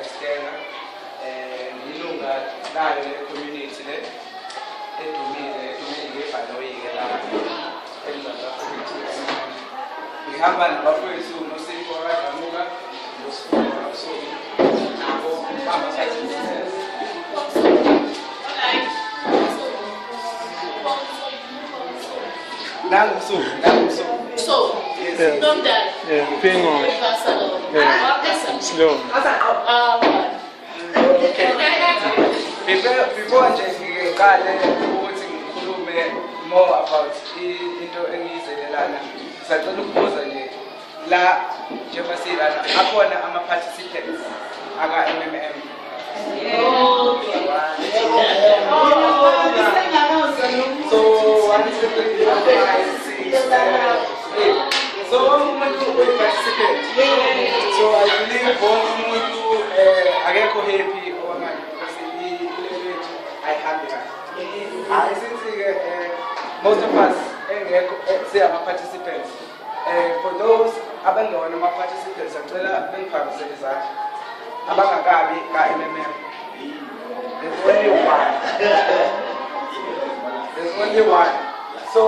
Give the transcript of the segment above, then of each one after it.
Estenga ngilunga layo le-community le edumile ngebhanoyi-ke la eMzantsi Afrika. Ngihamba nabafowethu noSipho kaDamuka noSifundo kaBusomi nabo bama-site business. So, don't die. Yeah, ping on. Slow. Before nje ngiqale ukuthi ngikhulume more about into engiyizelelana, sacela ukubuza nje la njengoba silana akhona ama-participants aka-MMM. So 1, 2, 3, 4, 5, 6, 7, 8. So umuntu uyi-participant. So I believe bonke umuntu akekho happy okwamanje because ile lethu ayihambi kahle. Since most of us engekho siyama-participants. For those abangewona ama-participants sacela bengiphakamisele izandla abangakabi ka-MMM. There's only one. There's only one. So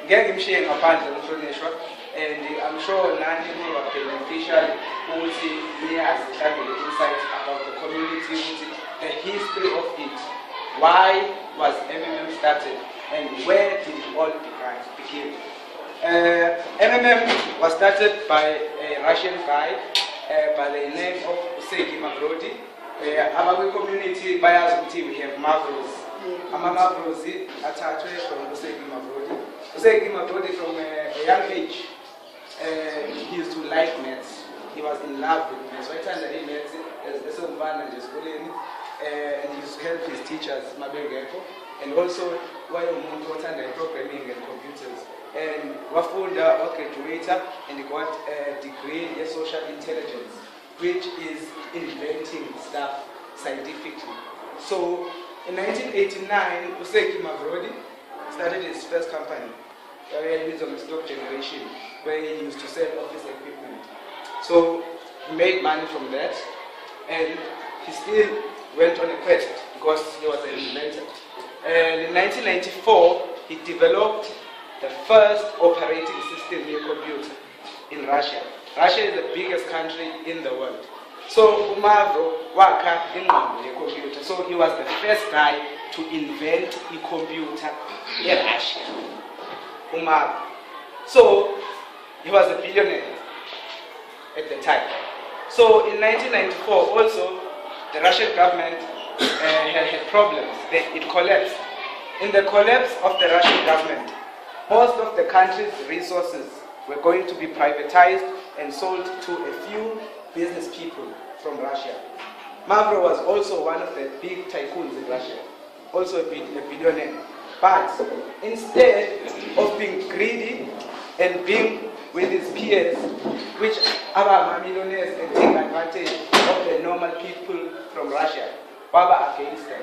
ngeke ngimshiye ngaphandle umhlonishwa, and I'm sure nani niwa beneficial ukuthi niyazi mhlawumbe insights about the community, ukuthi the history of it. Why was MMM started and where did it all begin? MMM was started by a Russian guy by the name of Useki Mavrodi. Our community bayazi ukuthi we have Mavros. Ama-Mavros athathwe from Useki Mavrodi. Useki Mavrodi from a young age, he used to like maths. He was in love with maths. So I turned to maths as a man and just and he used to help his teachers, and also while umuntu othanda programming and computers. And wafunda graduator and he got a degree in social intelligence, which is inventing stuff scientifically. So in 1989, Useki Mavrodi started his first company, on stock generation, where he used to sell office equipment. So he made money from that, and he still went on a quest because he was an inventor. And in 1994, he developed the first operating system in a computer in Russia. Russia is the biggest country in the world. So Umavro wakha ingqondo ye-computer. So he was the first guy to invent a computer in Russia. Umavro. So he was a billionaire at the time. So in 1994 also the Russian government had problems. It collapsed. In the collapse of the Russian government, most of the country's resources were going to be privatized and sold to a few business people from Russia. Mavro was also one of the big tycoons in Russia, also a billionaire. But instead of being greedy and being with his peers, which are millionaires and take advantage of the normal people from Russia, Baba against them.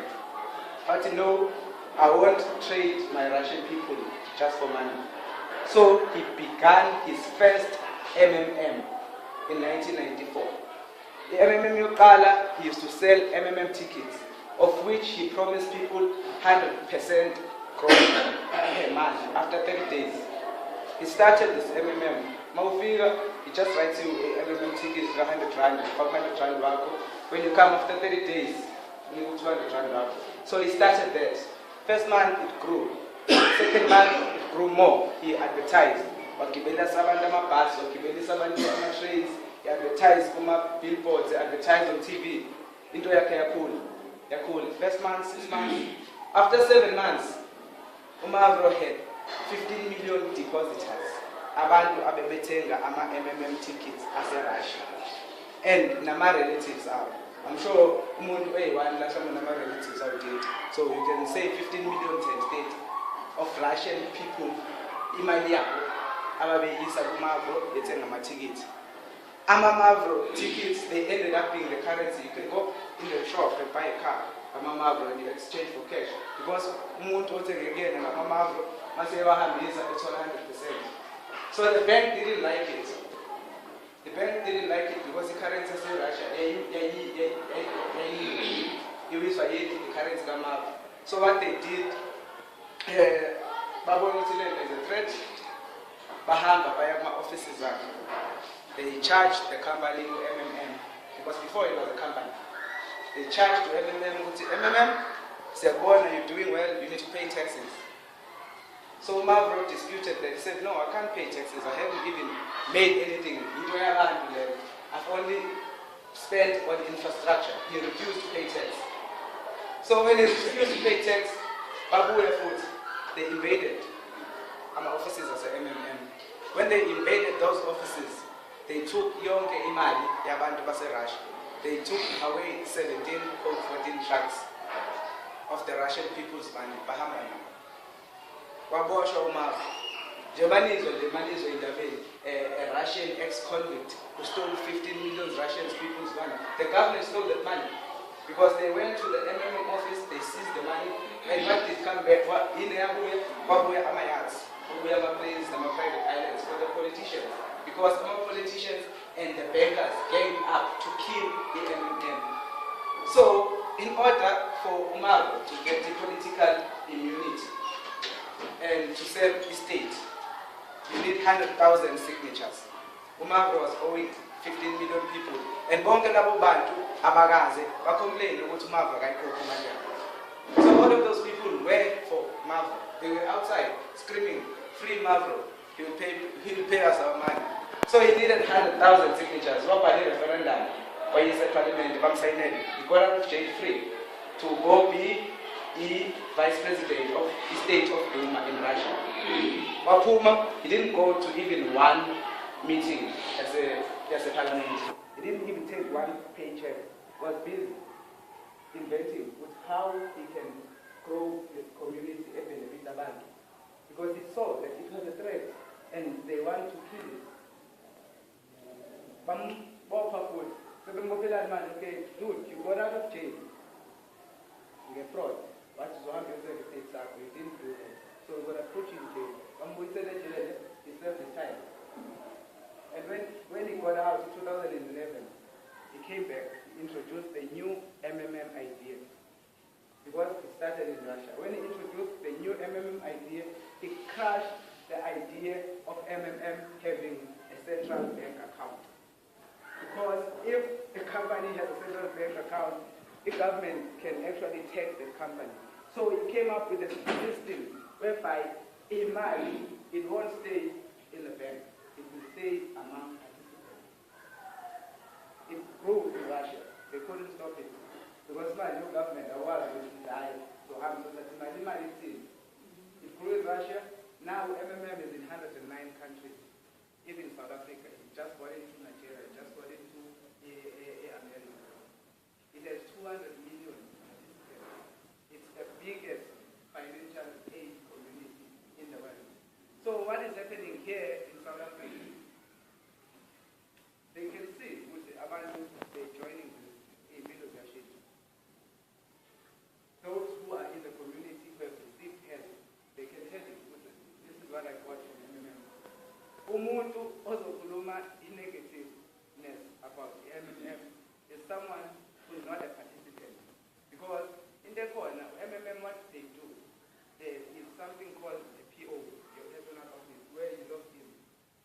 But no, I won't trade my Russian people just for money. So he began his first MMM in 1994. The MMM Yokala, he used to sell MMM tickets, of which he promised people 100% growth per month after 30 days. He started this MMM. Maufiga, he just writes you a MMM ticket, 100 rand, 500 rand. When you come after 30 days, you go 200 rand. So he started that. First month it grew. Second month it grew more. He advertised. Wakibela sabanda mabus, wakibela sabanda trains. He advertised on billboards, he advertised on TV. Into yakul. First month, 6 months. After 7 months, Umavro had 15 million depositors. Abantu abebetenga ama MMM tickets as a Russia. And nama relatives are. I'm sure umuntu oyi-1 la some nama relatives out there. So you can say 15 million times 8 of Russian people imali yabo ababeyisa kuMavro bethenga ama tickets. Mavro tickets, they ended up being the currency. You can go in the shop and buy a car, Mavro, and you exchange for cash. Because umuntu othenge again and Mavro mase wahambisa it's 100%. So the bank didn't like it. The bank didn't like it because the currency is in Russia. friends Kamava. So what they did, babona ukuthi lento is a threat. Bahamba baya offices zabo. They charged the company MMM because before it was a company. They charged to MMM ukuthi MMM, siyabona you're doing well, you need to pay taxes. So Mavro disputed that. He said, no, I can't pay taxes. I haven't even made anything. I've only spent on infrastructure. He refused to pay tax. So when he refused to pay tax, they invaded our offices as a MMM. When they invaded those offices, they took yonke imali yabantu base-Russia. They took away 17 or 14 trucks of the Russian people's money. Bahamba now. Waboshwa uMava. Jemanizwe indabeni, a Russian ex-convict who stole 15 million Russian people's money. The government stole that money because they went to the MMM office, they seized the money, and what did come back? Babuya amayats, babuya planes, private islands for the politicians. Because our politicians and the bankers gave up to kill the MMM. So, in order for Umaru to get the political immunity and to serve the state, you need 100,000 signatures. Umaru was owing 15 million people. And bonke labo bantu abakaze complained about Umaru akayikhokha imali yakhe. So all of those people were for Umaru. They were outside screaming, free Umaru. He will pay us our money. So he needed 100,000 signatures. What about the referendum? Why is the parliament? He got out of jail free to go be the vice president of the state of Duma in Russia. Wapuma, he didn't go to even one meeting as a parliament. He didn't even take one paycheck. He was busy inventing with how he can grow the community and benefit the bank. Because he saw that it was a threat and they want to kill it. Okay, dude, you got out of jail. You get fraud. But you have to say you didn't do that. So we're going to put you in jail. He served his time. And when he got out in 2011, he came back, he introduced the new MMM idea. Because it started in Russia. When he introduced the new MMM idea, he crushed the idea of MMM having a central bank account. Because if a company has a central bank account, the government can actually tax the company. So he came up with a system whereby money, it won't stay in the bank. It will stay among participants. It grew in Russia. They couldn't stop it. Because my new government, the world will die. So I'm so that it grew in Russia. Now MMM is in 109 countries. Even South Africa. It just got into Nigeria. It just got into America. It has 200 million participants. It's the biggest financial aid community in the world. So what is happening here in South Africa? They can see with the Abantu, they're joining a bill of those who are in the community who have received help, they can tell you, this is what I got from MMM. Umuntu ozokhuluma negativeness about the MMM is someone who is not a participant. Because in the corner, MMM, what they do, there is something called a PO, your personal office, where you log in.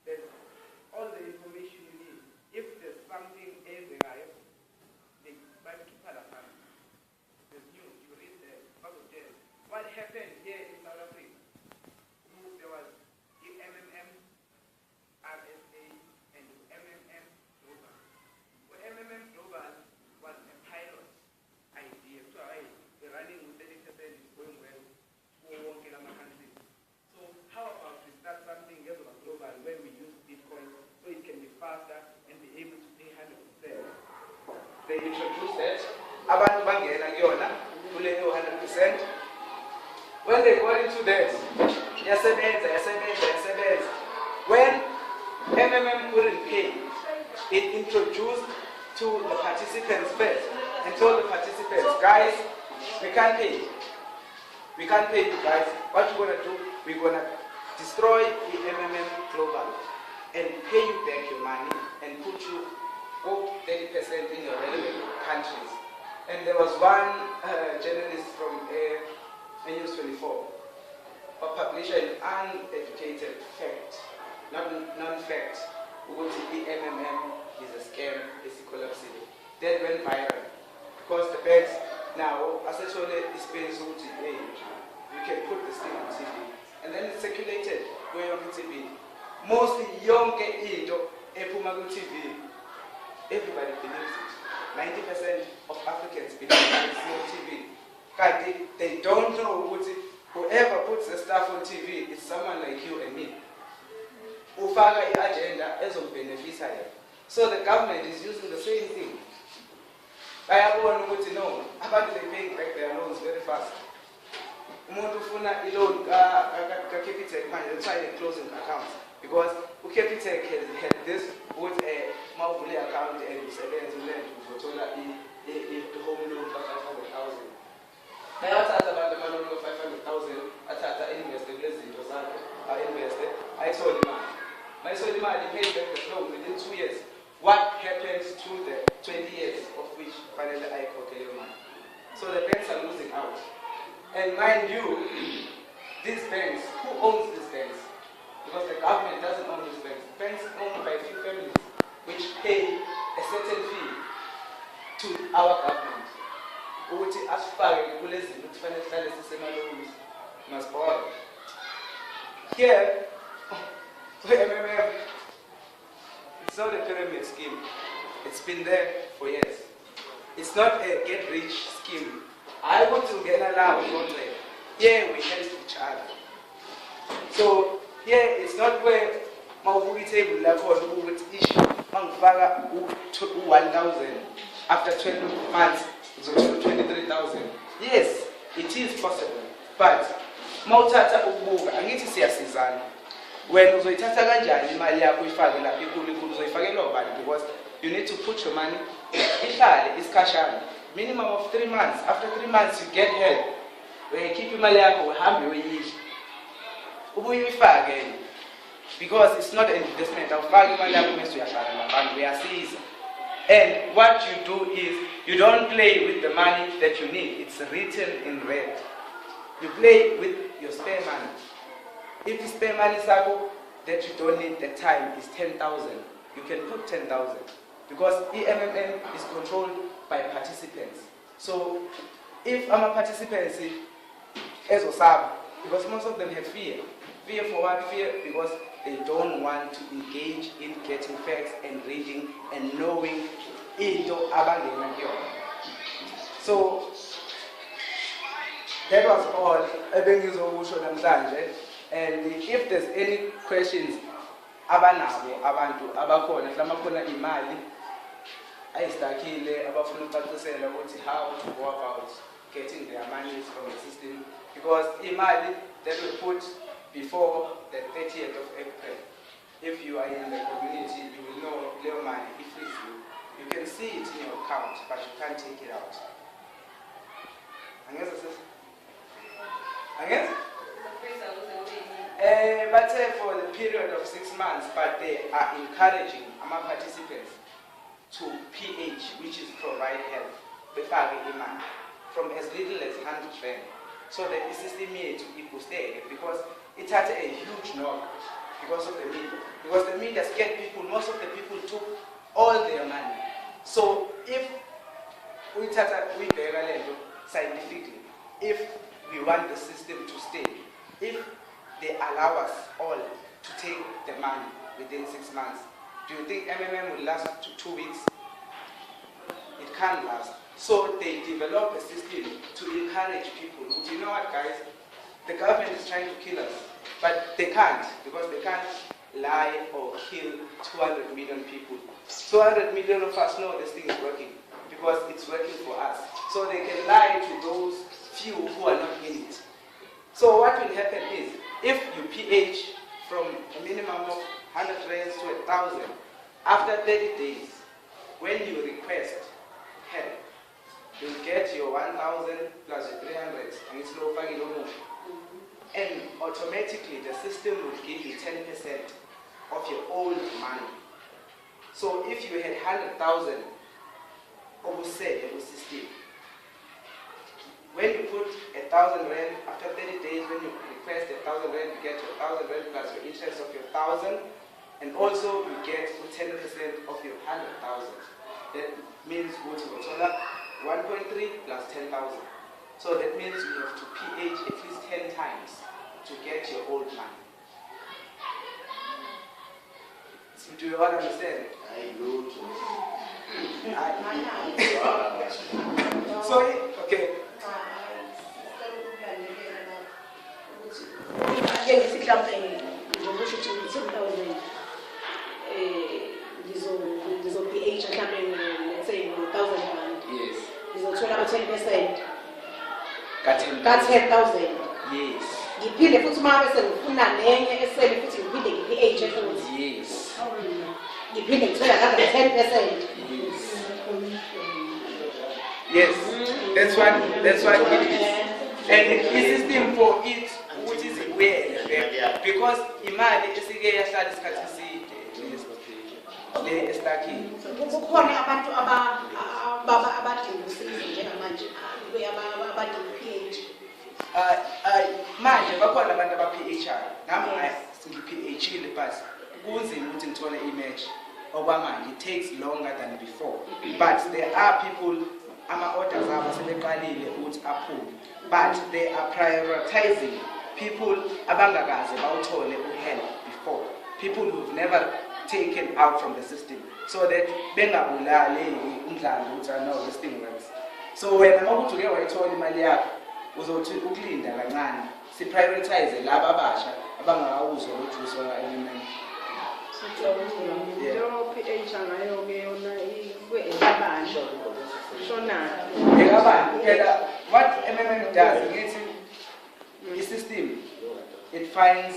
There's all the information you need. If there's something in the guy, they keep it apart. There's news, you read there, what happened here in South Africa? There was the MMM, RSA, and MMM Global. Well, MMM Global was a pilot idea. So the running with 30% is going well for working in our country. So how about we start something else about global where we use Bitcoin so it can be faster and be able to pay 100%? They introduced that. Abantu bangena kuyona kuleyo 100%. When they got into that, yasebenza. When MMM couldn't pay, it introduced to the participants first and told the participants, guys, we can't pay. We can't pay you guys. What you're going to do, we're going to destroy the MMM Global and pay you back your money and put you 30% in your relevant countries. And there was one journalist from News 24 who published an uneducated fact, not non-fact, which the MMM is a scam, it's a collapse. That went viral because the banks now, essentially, space hey, you can put this thing on TV. And then it circulated going on TV. Mostly young into TV. Everybody believes it. 90% of Africans believe it's on TV. They don't know whoever puts the stuff on TV is someone like you and me. Ufaka agenda as of beneficiary. So the government is using the same thing. I have one who know about they paying back their loans very fast. Umuntu ufuna loan Capitec manje that's why they're closing accounts because Capitec had this with a mawuvule account and usebenza uland uzothola the home loan for 500,000. Bayathatha abantu amaloni of 500,000 athatha invest kulezinto zakhe invest ayithola imali. Mayithola imali pay back the loan within 2 years. What happens to the 20 years of which finally I calculate money? So the banks are losing out. And mind you, these banks, who owns these banks? Because the government doesn't own these banks. Banks owned by a few families, which pay a certain fee to our government. Ukuthi asifake kulezinto ukuthi fanele sihlale sisemaloni must borrow. Here, MMM, it's not a pyramid scheme. It's been there for years. It's not a get-rich scheme. I want to get allowed one way. Here we help each other. So here it's not where my table like with issue 1,000 after 12 months, so 23,000. Yes, it is possible. But mawuthatha ukubuka angithi siyasizana. When uzoyithatha kanjani imali yakho uyifake lapha inkulu uzoyifakelwa ubani because you need to put your money ihlale isikhashana minimum of 3 months. After 3 months you get help. Keep imali yakho uhambe uyidle. Ubuye uyifake because it's not an investment. Awufaki imali yakho bese uyahlala nabantu uyasiza. And what you do is you don't play with the money that you need. It's written in red. You play with your spare money. If the spare money sako that you don't need the time is 10,000, you can put 10,000 because EMMM is controlled by participants. So if I'm a participant, because most of them have fear. Fear for what? Fear because they don't want to engage in getting facts and reading and knowing into abangena kuyona. So that was all ebengizokusho namhlanje. And if there's any questions abanabo abantu abakhona mhlawumbe khona imali ayistakile abafuna ukucacisela ukuthi how to go about getting their money from the system because imali that we put before the 30th of April. If you are in the community, you will know leyo money if it's you can see it in your account but you can't take it out. Angeza sis? Angeza? But for the period of 6 months, but they are encouraging our participants to PH, which is provide help, from as little as 100 rand. So that the system here to equal stay because it had a huge knock because of the media. Because the media scared people, most of the people took all their money. So if we scientifically, if we want the system to stay, if they allow us all to take the money within 6 months, do you think MMM will last 2 weeks? It can't last. So they develop a system to encourage people. You know what, guys? The government is trying to kill us, but they can't because they can't lie or kill 200 million people. 200 million of us know this thing is working because it's working for us. So they can lie to those few who are not in it. So what will happen is, if you PH from a minimum of 100 rands to 1,000, after 30 days, when you request help, you'll get your 1,000 plus your 300, and it's low value no more. And automatically the system will give you 10% of your old money. So if you had 100,000, say it was 60, 1,000 rand. After 30 days, when you request 1,000 rand, you get 1,000 rand plus your interest of your 1,000, and also you get 10% of your 100,000. That means what you got 1.3 plus 10,000. So that means you have to PH at least 10 times to get your old money. So do you all understand? I do. So, okay. PH let's say 1,000 rand. Yes. Ngizothola 10%. Got 10,000. Yes. Ngiphinde futhi uma bese ngifuna nenye esele futhi ngiphinde ngi-PH futhi. Yes. Ngiphinde ngithola another 10%. Yes. That's what it is. And the system for it, which is where, because imali esike yahlala isikhathi eside le estakini. Kukhona abantu abadinga usizo njengamanje abadinga PH. Manje bakhona abantu aba-PHR. Nami ngi-PH-ile but kunzima ukuthi ngithole i-match okwamanje. It takes longer than before. But there are people ama-orders abo sebeqalile ukuthi aphume. But they are prioritizing people abangakaze bawuthole uhelp before. People who've never taken out from the system. So that bengabulali umdlalo ukuthi no, this thing works. So wena makuthi uke wayithola imali yakho uzothi ukulinda kancane. Si-prioritize laba abasha abangakawuzwa ukuthi usona element. Yo PH ngayo-ke yona kwe-ekabani shona. Ekabani phela what MMM does ngithi i-system it finds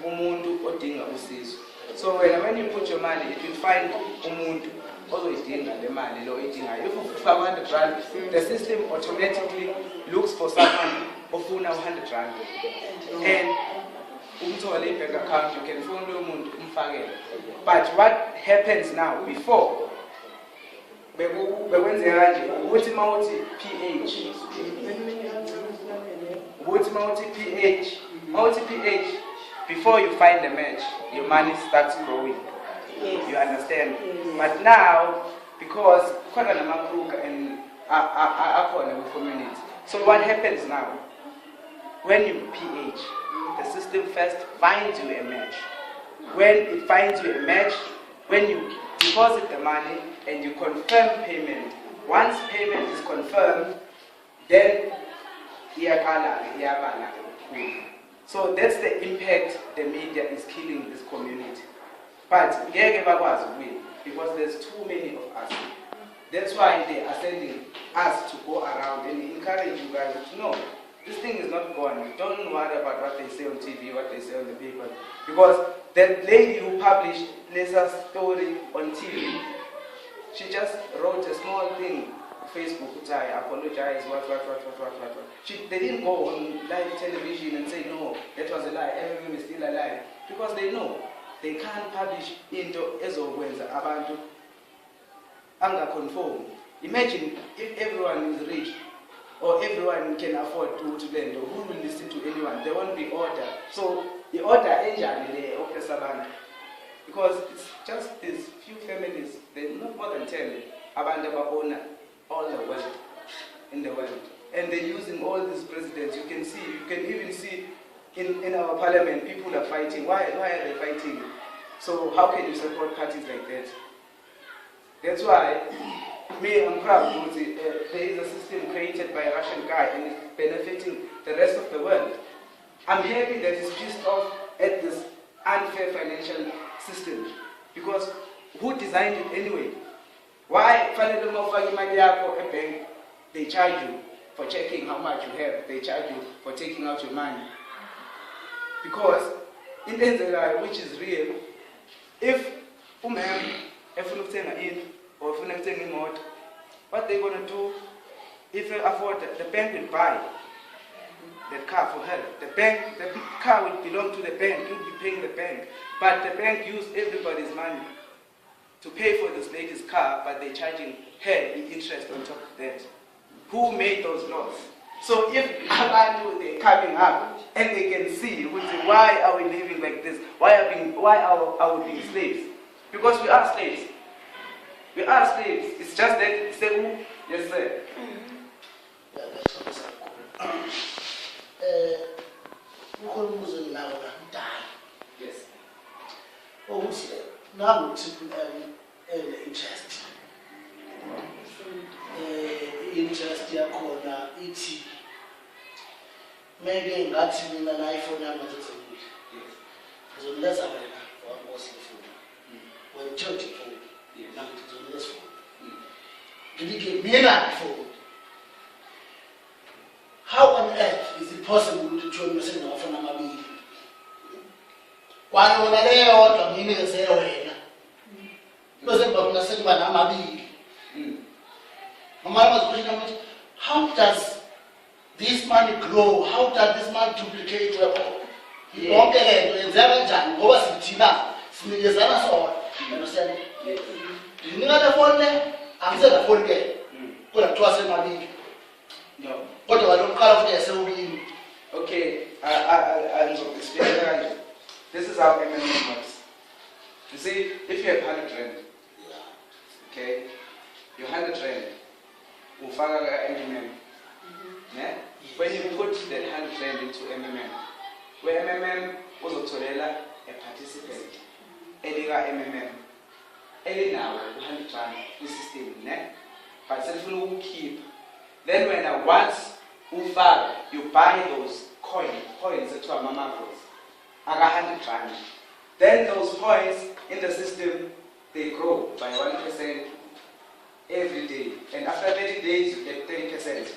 umuntu odinga usizo. So when you put your money, it will find umuntu ozoyidinga le mali lo idingayo. If you have 100 rand, the system automatically looks for someone ofuna 100 rand. And umthole i-bank account, you can phone lo muntu umfakele. But what happens now, before bekwenzeka nje ukuthi mawuthi PH before you find the match, your money starts growing. Yes. You understand? Yes. But now, because khona namakruka and akhona community. So what happens now? When you PH, the system first finds you a match. When it finds you a match, when you deposit the money and you confirm payment, once payment is confirmed, then so that's the impact the media is killing this community. But because there's too many of us. That's why they are sending us to go around and encourage you guys to know this thing is not gone. Don't worry about what they say on TV, what they say on the paper. Because the lady who published Lisa's story on TV, she just wrote a small thing on Facebook, which I apologize, what. They didn't go on live television and say, no, that was a lie, everyone is still alive. Because they know they can't publish into ezokwenza abantu angaconform. Imagine if everyone is rich or everyone can afford to lend, or who will listen to anyone? There won't be order. So the order enjani le oppressor abantu, because it's just these few families, they're not more than 10 abantu ababona all the wealth in the world, and they're using all these presidents. You can even see in our parliament people are fighting. Why are they fighting? So how can you support parties like that? That's why I'm proud because there is a system created by a Russian guy and it's benefiting the rest of the world. I'm happy that he's pissed off at this unfair financial system, because who designed it anyway? Why a bank, they charge you for checking how much you have, they charge you for taking out your money. Because in Tanzania, which is real, if or what they're going to do, if they afford it, the bank will buy that car for her. The car will belong to the bank, you'll be paying the bank. But the bank used everybody's money to pay for this lady's car, but they're charging her the interest on top of that. Who made those laws? So if abantu they're coming up and they can see why are we living like this? Why are we being slaves? Because we are slaves. We are slaves. It's just that say yes sir. Yes. Now interest. Interest yakhona ithi maybe ngathi mina na iPhone yami ngizothenga. Ngizolesa wena wankosi phone. When church phone. Nami ngizolesa phone. Ngidike mina phone. How on earth is it possible to join yourself ngafuna amabili? Kwanona leyo kodwa nginikeze wena. Bese ngibona sekuba namabili. How does this money grow? How does this money duplicate? Yonke lento yenzeka kanjani ngoba sithina sinikezana sona. Understand? Ngingabe phone le angisena phone ke. Kodwa kuthiwa semabili. No. Kodwa walokuqala futhi yasewubini. Okay, I'll explain that. This is how MMM works. You see, if you have 100 rand, okay, your 100 rand, ufaka MMM. When you put that 100 rand into MMM, where MMM uzotholela a participant, elika MMM, elinawo 100 rand system, but self keep. Then when once ufaka, you buy those coins that are mama coins, 100 rand. Then those coins in the system, they grow by 1% every day. And after 30 days, you get 30%.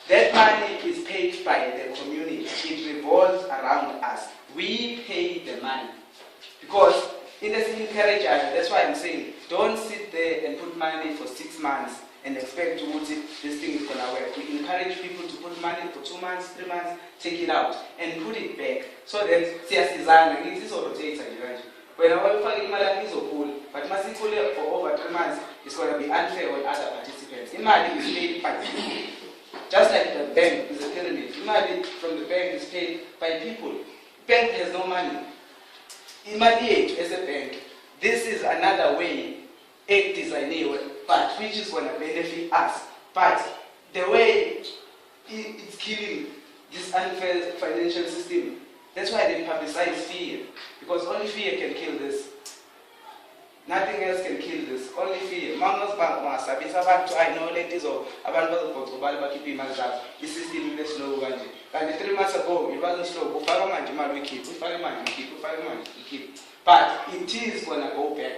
That money is paid by the community. It revolves around us. We pay the money. Because in the encourage us, that's why I'm saying, don't sit there and put money for 6 months and expect to put it, this thing is going to work. We encourage people to put money for 2 months, 3 months, take it out and put it back. So that siyasizana, it is rotates. When I want to imali is pool, but must pull it for over 3 months, it's going to be unfair on other participants. Imali is paid by people. Just like the bank is a pyramid. Imali from the bank is paid by people. Bank has no money. Imali as a bank, this is another way a design, but which is going to benefit us. But the way it's killing this unfair financial system, that's why they publicize fear. Because only fear can kill this. Nothing else can kill this. Only fear. Mangas bank masabi sabantu I know ladies or abantu bazokubhala bakhipha imali zabo. Isystem is slow kanje. Kanti 3 months ago it wasn't slow. Ufaka manje imali we keep. Ufaka manje we keep. But it is gonna go back.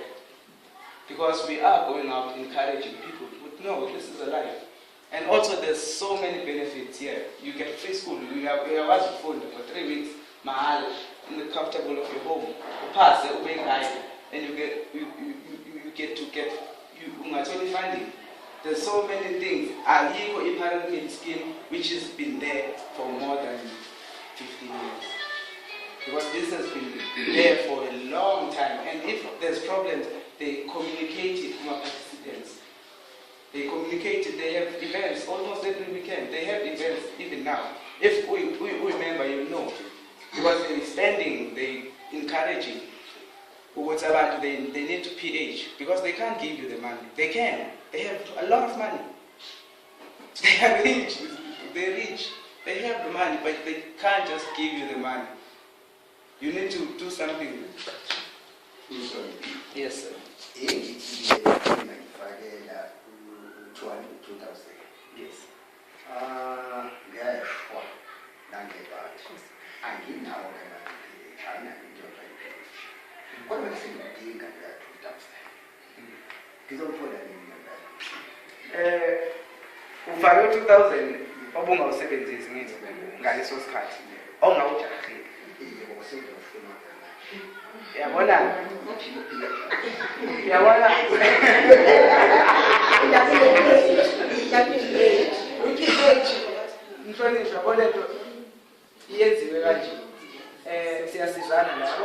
Because we are going out encouraging people to know this is a life. And also there's so many benefits here. You get free school. You have phone for 3 weeks. Mahal in the comfortable of your home. You pass the way guide. And you get funding. There's so many things. Our eco pyramid scheme, which has been there for more than 15 years. Because this has been there for a long time. And if there's problems, they communicate it to our participants. They communicate it, they have events almost every weekend. They have events even now. If we remember, you know. Because they're spending, they're encouraging. They need to PH because they can't give you the money. They can. They have a lot of money. They are rich. They're rich. They have the money, but they can't just give you the money. You need to do something. Yes, sir. Yes. What was it that you got that 2000? You don't put that in your bag. Ufake 2000 obungawusebenzisi ngithi ngaleso sikhathi ongawujahile. Yabona? Yabona? Mhlonishwa kodwa iyenziwe kanje. Siyasizana la.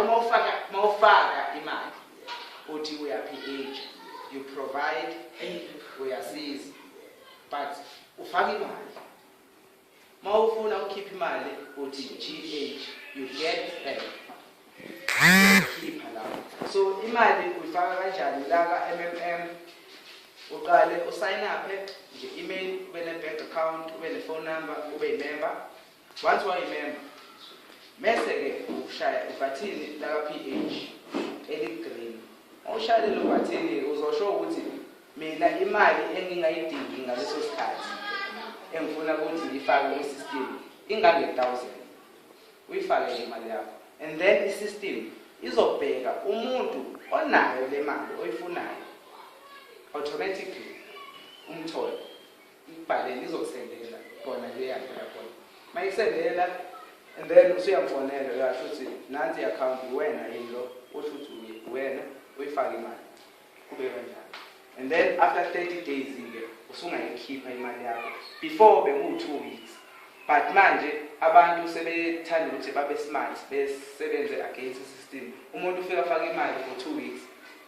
Mawufaka imali uthi uya PH, you provide, uyasiza. But ufaka imali. imali uthi GH you get back keep lapho. So imali uyifaka kanjani la ka MMM? Uqale usign up nje email, ube ne bank account, ube ne phone number, ube member. Once you are a member, mese ke ushaya ibhathini la ka PH eli green. Ushaya lo bhathini uzosho ukuthi mina imali engingayidingi ngaleso sikhathi engifuna ukuthi ngifake ku system ingange 1000. Uyifake imali yakho and then i-system izobheka umuntu onayo le mali oyifunayo automatically umthole ibhale lizokusendela khona le yakho yakho mayisendela and then usuyamfonela uyasho ukuthi nansi i-account wena yilo usho ukuthi wena uyifake imali kube kanjalo and then after 30 days ke usungayikhipha imali yakho before beku 2 weeks but manje abantu sebethanda ukuthi babe smart besebenze against the system. Umuntu ufika afaka imali for 2 weeks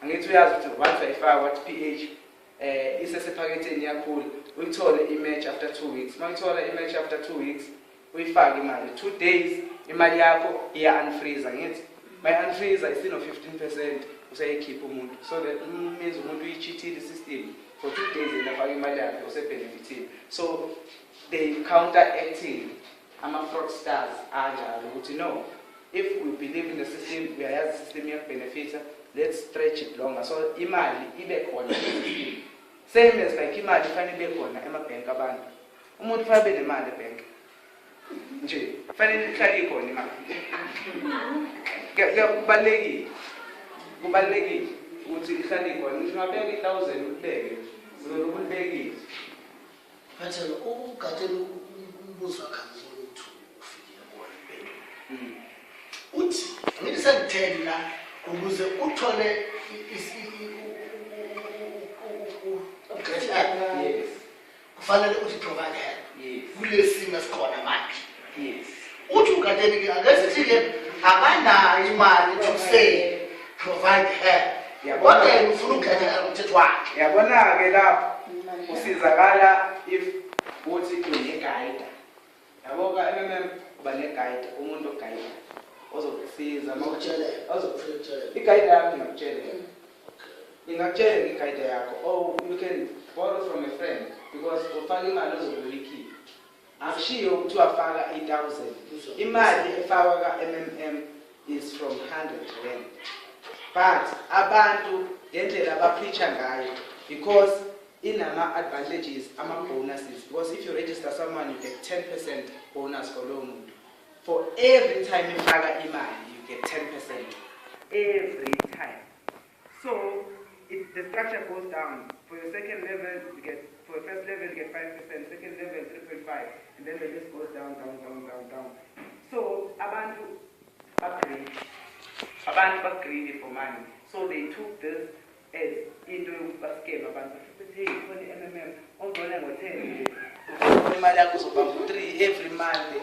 angithi uyazi ukuthi once ayifaka what PH isesephaketheni yakhulu uyithole imatch after 2 weeks. Mawuyithola imatch after 2 weeks uyifaka imali 2 days imali yakho iya unfreeze ngithi my unfreeze isino 15% usayikhipha umuntu so that means umuntu uyicheated system for 2 days and afaka imali yakhe usebenefiting. So they counteracting fraudsters anjalo ukuthi no, if we believe in the system, we are the system benefits, let's stretch it longer so imali ibe khona same as like imali fanele ibe khona emabank abantu umuntu fanele abe nemali ebank nje fanele ihlale ikhona imali kubalekile ukuthi ihlale ikhona ngisho ngabeka 1000 ubeke uzolubekile Phethelo ugatshela umbuzo wakhe ukuthi ufike bona uthi ngithi sengitheni la ukuze uthole yes kufanele uthi provide help yes kulesimo esikhona manje yes uthi ugatshela ke akasithi ke akanayo imali to say provide help kodwa yena ufuna ukugatshela umthetho wakhe yabona ke lapho usizakala if uthi uneguide yabo ka MMM uba neguide umuntu oguide ozokusiza mawutshela ozokutshela iguide yakho ingakutshela iguide yakho oh you can borrow from a friend because ufaka imali ozokuyikhipha akushiyo ukuthi wafaka 8000 imali efakwa ka MMM is from 100 rand but abantu ngendlela abapreacha ngayo because inama advantages ama bonuses because if you register someone you get 10% bonus for loan for every time you faka imali you get 10% every time so if the structure goes down for your second level you get for the first level you get 5% second level 3.5 and then the list goes down so abantu are greedy for money so they took this as into yokubaskema abantu hey khona MMM ongcona ngo10 imali yakho uzobamba 3 every month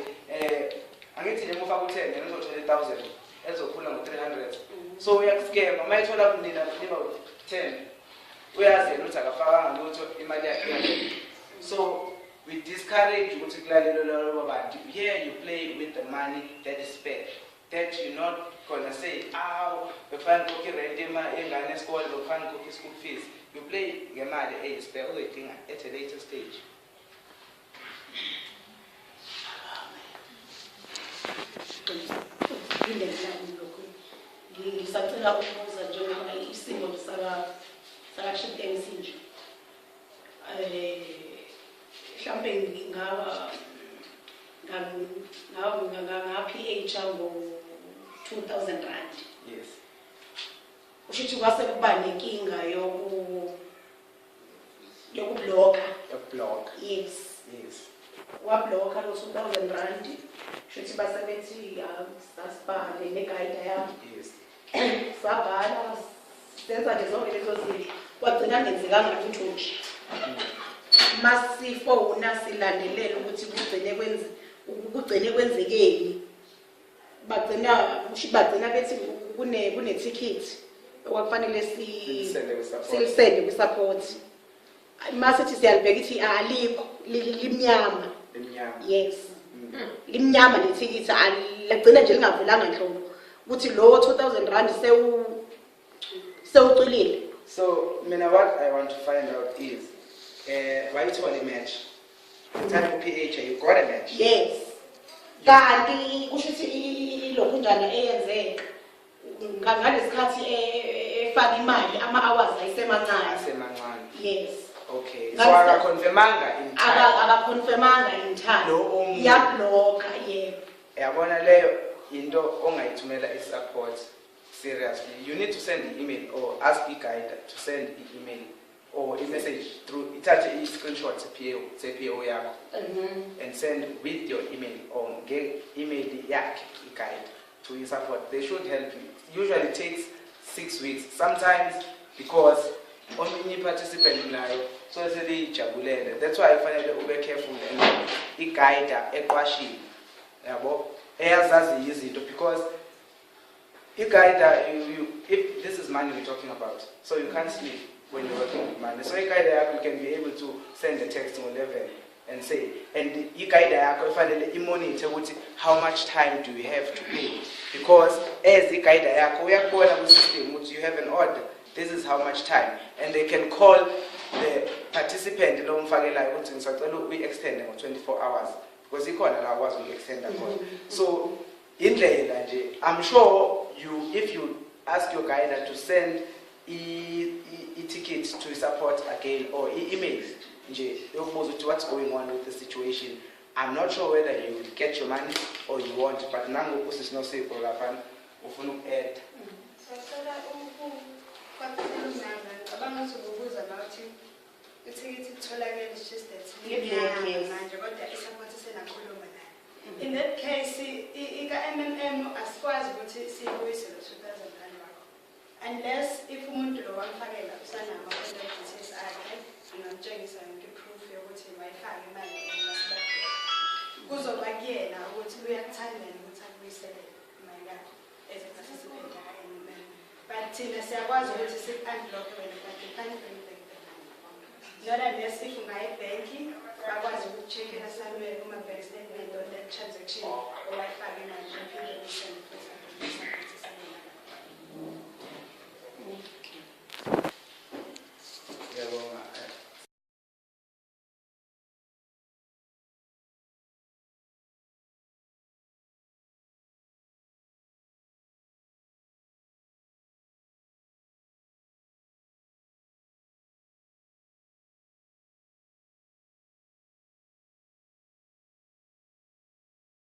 angithi nje mufaka u10 ngizothola 1000 ezokhula ngo300 so uyakuskema mayithola kunina liba 10 uyazi ukuthi akafaka ngolutho imali yakhe so we discourage ukuthi kulalelo labo bantu here you play with the money that is spent that you're not gonna say, we find cookie rent in school, we find cookie school fees. You play your money at a later stage. Ngisacela ukubuza njengoba isimo sakaship ensinje mhlambe ngaba PH ngo 2000 rand yes ushithi kwase kuba nenkinga yokublocka yes wablock lo 2000 rand ushithi basebenzi sasibhale neguide yami yes sabhala senza zonke lezo zinto kwagcina ngenzekanga lutho nje masifona silandelela ukuthi kugcine kwenzekeni bagcina bethi kune ticket okwakufanele silisende kwi-support masithi siyalibheka ithi alikho limnyama yes limnyama lethikithi alagcina nje lingavelanga nhlobo ukuthi lo 2000 rand sewucwilile. So, what I want to find out is, why you want a match? The type of PH, you got a match? Yes. Kanti kusho ukuthi lokhu njana eyenze ngalesikhathi efaka imali ama-hours ayisemancane. Yes. Okay. So akaconfirmanga in time. Akaconfirmanga in time. Yabloka, yebo. Yabona leyo into ongayithumela i-support seriously. You need to send the email or ask the guide to send the email or a message through screenshot PO yakho and send with your email or get email yakhe guide to your support. They should help you. Usually it takes 6 weeks. Sometimes because only participant nayo so seliyijabulele. That's why kufanele ube careful and i-guide eqwashile yabo eyazazi izinto because i-guide if this is money we're talking about, so you can't sleep when you're working with money. So i-guide you can be able to send a text on level and say, and i-guide yakho ifanele imonitor ukuthi how much time do you have to pay, because as i-guide yakho uyakubona ku-system ukuthi you have an order, this is how much time, and they can call the participant lo mfakelayo ukuthi ngisacela uyi-extend ngo-24 hours because ikhona la akwazi uyi-extenda khona. So indlela nje, I'm sure if you ask your guide to send ticket to support again or email nje yokubuza ukuthi what's going on with the situation, I'm not sure whether you will get your money or you won't, but nango kusisinosipho lapha ufuna uku-add. Abangazokubuza bathi ithikithi litholakele just that manje kodwa i-support senakhuluma nayo. In that case ika-MMM asikwazi ukuthi siyibuyise lo 2000 rand wakho unless if umuntu lo wamfakela usanama contact details akhe ngamtshengisa yonke proof yokuthi wayifaka imali emasibabheka kuzoba kuyena ukuthi uyakuthandela ukuthi akubuyisele imali yakho as a participant ka-MMM. But thina siyakwazi ukuthi siku-unblock wena but you can't bring back the money. Not unless if